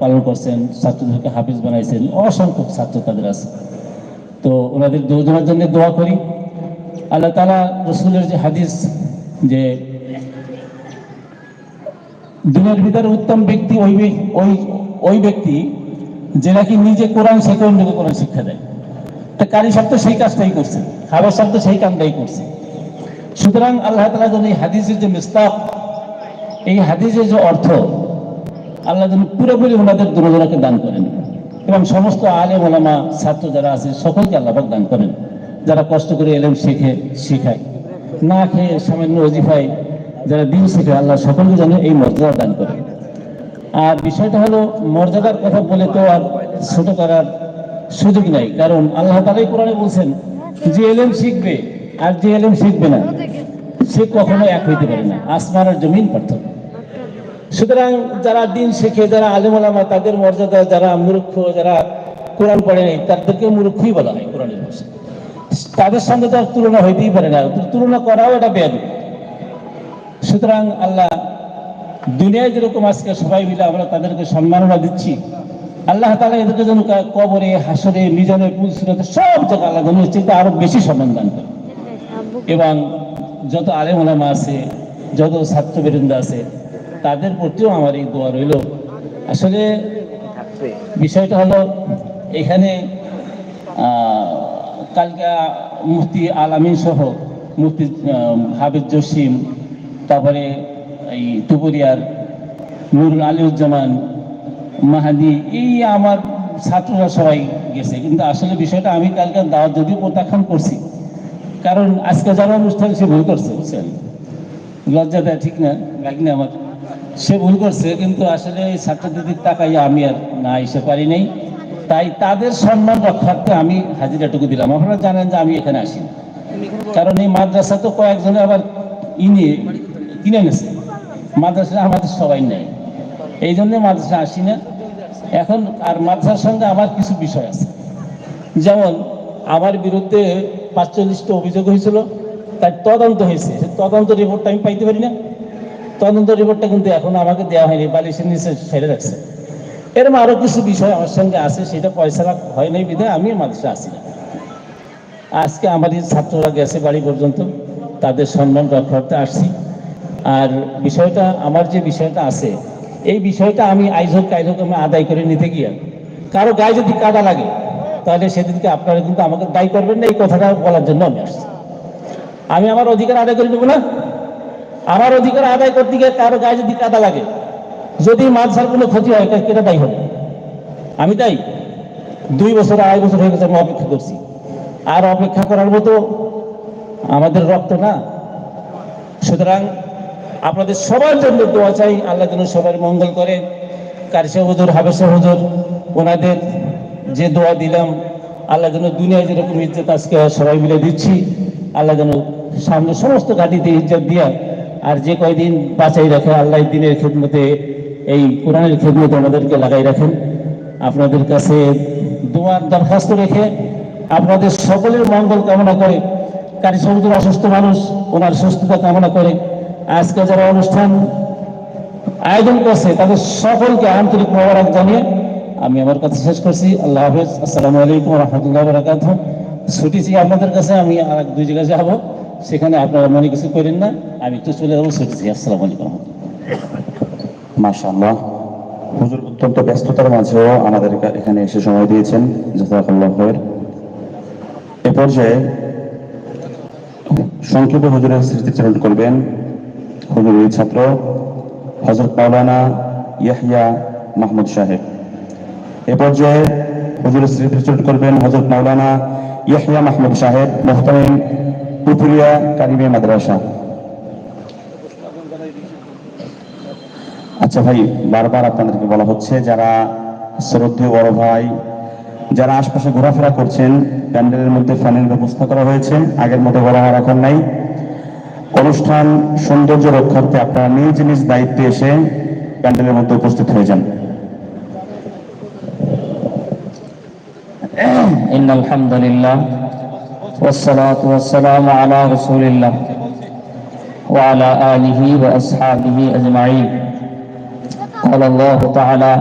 পালন করছেন, ছাত্রদেরকে হাফিজ বানাইছেন, অসংখ্য ছাত্র তাদের আছে। তো ওনাদের দুজনের জন্য দোয়া করি। আল্লাহ তাআলা রাসূলের যে হাদিস, যে দুনিয়ার ভিতরে উত্তম ব্যক্তি ওই ওই ব্যক্তি যে নাকি নিজে কোরআন শেখে, অন্যকে কোরআন শিক্ষা দেয়। তা কারি সাহেব তো সেই কাজটাই করছে, হাবেজ সাহেব তো সেই কামটাই করছে। সুতরাং আল্লাহ তাআলা যেন এই হাদিসের যে মিসদাক, এই হাদিসের যে অর্থ, আল্লাহ যেন পুরোপুরি ওনাদের দুজনকে দান করেন, এবং সমস্ত আলেম ওলামা ছাত্র যারা আছে সকলকে আল্লাহ পাক দান করেন, যারা কষ্ট করে এলেম শিখে শিখায়, না খেয়ে সামান্য ওজিফায় যারা দিন শিখে, আল্লাহ সকলকে যেন এই মর্যাদা দান করেন। আর বিষয়টা হলো, মর্যাদার কথা বলে তো আর ছোট করার সুযোগ নাই, কারণ আল্লাহ তাআলাই কোরআনে বলছেন যে এলেম শিখবে আর যে এলেম শিখবে না, সে কখনো এক হইতে পারে না, আসমান আর জমিন পার্থক্য। সুতরাং যারা দিন শিখে, যারা আলেম ওলামা, তাদের মর্যাদা, যারা মূর্খ, যারা কোরআন পড়ে নেই, তাদেরকে মূর্খই বলা হয় কোরআনের ভাষায়। তাদের সঙ্গে তো তুলনা হইতেই পারে না, তুলনা করাও এটা বেয়াদবি। সুতরাং আল্লাহ দুনিয়ায় যেরকম আজকে সবাই মিলে আমরা তাদেরকে সম্মাননা দিচ্ছি, আল্লাহ তাআলা এদেরকে যেন কবরে, হাসরে, মিজানে, পুলসিরাতে সব জায়গায় আল্লাহ যেন চিন্তা আরো বেশি সম্মান দান করে। এবং যত আলেম ওলামা আছে, যত ছাত্রবৃন্দ আছে, তাদের প্রতিও আমার এই দোয়া রইল। আসলে বিষয়টা হলো, এখানে কালকে মুফতি আল আমিন সহ মুফতি হাবিব জসিম, তারপরে এই তুপুরিয়ার নুরুল আলিউজ্জামান মাহাদি, এই আমার ছাত্ররা সবাই গেছে। কিন্তু আসলে বিষয়টা আমি কালকে দাওয়াত যদিও প্রত্যাখ্যান করছি, কারণ আজকে যারা অনুষ্ঠান সে ভুল করছে, বুঝছেন, লজ্জা দেয় ঠিক না, লাগনি আমার, সে ভুল করছে। কিন্তু আসলে এই ছাত্রদের দিক তাকাই আমি আর না এসে পারি নাই, তাই তাদের সম্মান রক্ষার্থে আমি হাজিরাটুকু দিলাম। আপনারা জানেন যে আমি এখানে আসি, কারণ এই মাদ্রাসা তো কয়েকজনে আবার কিনে এনেছে, মাদ্রাসা আমাদের সবাই নেই, এই জন্য মাদ্রাসা আসি না এখন। আর মাদ্রাসার সঙ্গে আমার কিছু বিষয় আছে, যেমন আমার বিরুদ্ধে ৪৫টা অভিযোগ হয়েছিল, তার তদন্ত হয়েছে, তদন্ত রিপোর্টটা আমি পাইতে পারি না। তদন্ত রিপোর্টটা কিন্তু এখন আমাকে দেওয়া হয়নি, বালিশের নিচে ছেড়ে রাখছে। এরকম আরো কিছু বিষয় আমার সঙ্গে আছে, সেটা পয়সা হয় নাই বিধায় আমি মাদ্রাসা আসি না। আজকে আমার এই ছাত্ররা গেছে বাড়ি পর্যন্ত, তাদের সম্মান রক্ষার্থে আসছি। আর বিষয়টা, আমার যে বিষয়টা আছে, এই বিষয়টা আমি আইজ হোক কাইজ হোক আমি আদায় করে নিতে গিয়ে কারো গায়ে যদি কাদা লাগে, তাহলে সেদিনকে আপনারা কিন্তু আমাকে দায়ী করবেন না, এই কথাটা বলার জন্য আমি আসছি। আমি আমার অধিকার আদায় করে নেবো না, আমার অধিকার আদায় করতে গিয়ে কারো গায়ে যদি কাদা লাগে, যদি মাদ্রাসার কোনো ক্ষতি হয়, কেটা দায়ী হবে? আমি দায়ী? 2 বছর 2.5 বছর হয়ে গেছে আমি অপেক্ষা করছি, আর অপেক্ষা করার মতো আমাদের রক্ত না। সুতরাং আপনাদের সবার জন্য দোয়া চাই, আল্লাহ যেন সবার মঙ্গল করে। কারি সাহেব হুজুর, হাবেজ সাহেব হুজুর, ওনাদের যে দোয়া দিলাম, আল্লাহ যেন দুনিয়ায় যেরকম ইজ্জত আজকে সবাই মিলে দিচ্ছি, আল্লাহ যেন সামনে সমস্ত ঘাটিতে ইজ্জত দিয়া আর যে কয়দিন বাঁচাই রাখে, আল্লাহ দিনের খেদমতে, এই কোরআনের খেদমতে আমাদেরকে লাগাই রাখেন। আপনাদের কাছে দোয়ার দরখাস্ত রেখে আপনাদের সকলের মঙ্গল কামনা করে, কারি সাহেব হুজুর অসুস্থ মানুষ, ওনার সুস্থতা কামনা করে আজকে যারা অনুষ্ঠান আয়োজন করছে তাদের সকলকে আন্তরিক মোবারক জানিয়ে আমি আমার কথা শেষ করছি। আল্লাহ হাফেজ, আসসালামু আলাইকুম রহমতুল্লাহ বারাকাতুহু। ছুটিছি আপনাদের কাছে, আমি আর 2 জায়গায় যাবো, সেখানে আপনারা মনে কিছু করেন না, আমি একটু চলে যাবো, ছুটিছি। আসসালামু আলাইকুম। মাশাআল্লাহ, হুজুর অত্যন্ত ব্যস্ততার মাঝেও আমাদের এখানে এসে সময় দিয়েছেন, জাযাকাল্লাহু খায়র। এ পর্যায়ে সংক্ষেপে হুজুরের স্মৃতিচারণ করবেন হুজুরের ছাত্র হযরত মাওলানা ইয়াহইয়া মাহমুদ সাহেব। এ পর্যায়ে হুজুরের স্মৃতিচারণ করবেন হযরত মাওলানা ইয়াহইয়া মাহমুদ সাহেব, মুহতামিম পুতুলিয়া কারিমিয়া মাদ্রাসা। আচ্ছা ভাই, বারবার আপনাদেরকে বলা হচ্ছে, যারা শ্রদ্ধেয় বড় ভাই, যারা আশপাশে ঘোরাফেরা করছেন, প্যান্ডেলের মধ্যে ফ্যানের ব্যবস্থা করা হয়েছে, আগের মতো বলা আর এখন নাই। অনুষ্ঠান সৌন্দর্য রক্ষার্থে আপনারা নিজ নিজ দায়িত্বে এসে প্যান্ডেলের মধ্যে উপস্থিত হয়ে যান। ইন্নাল হামদুলিল্লাহ ওয়াসসালাতু ওয়াসসালামু আলা রাসূলিল্লাহ ওয়া আলা আলিহি ওয়া আসহাবিহি আজমাইন। قال الله تعالى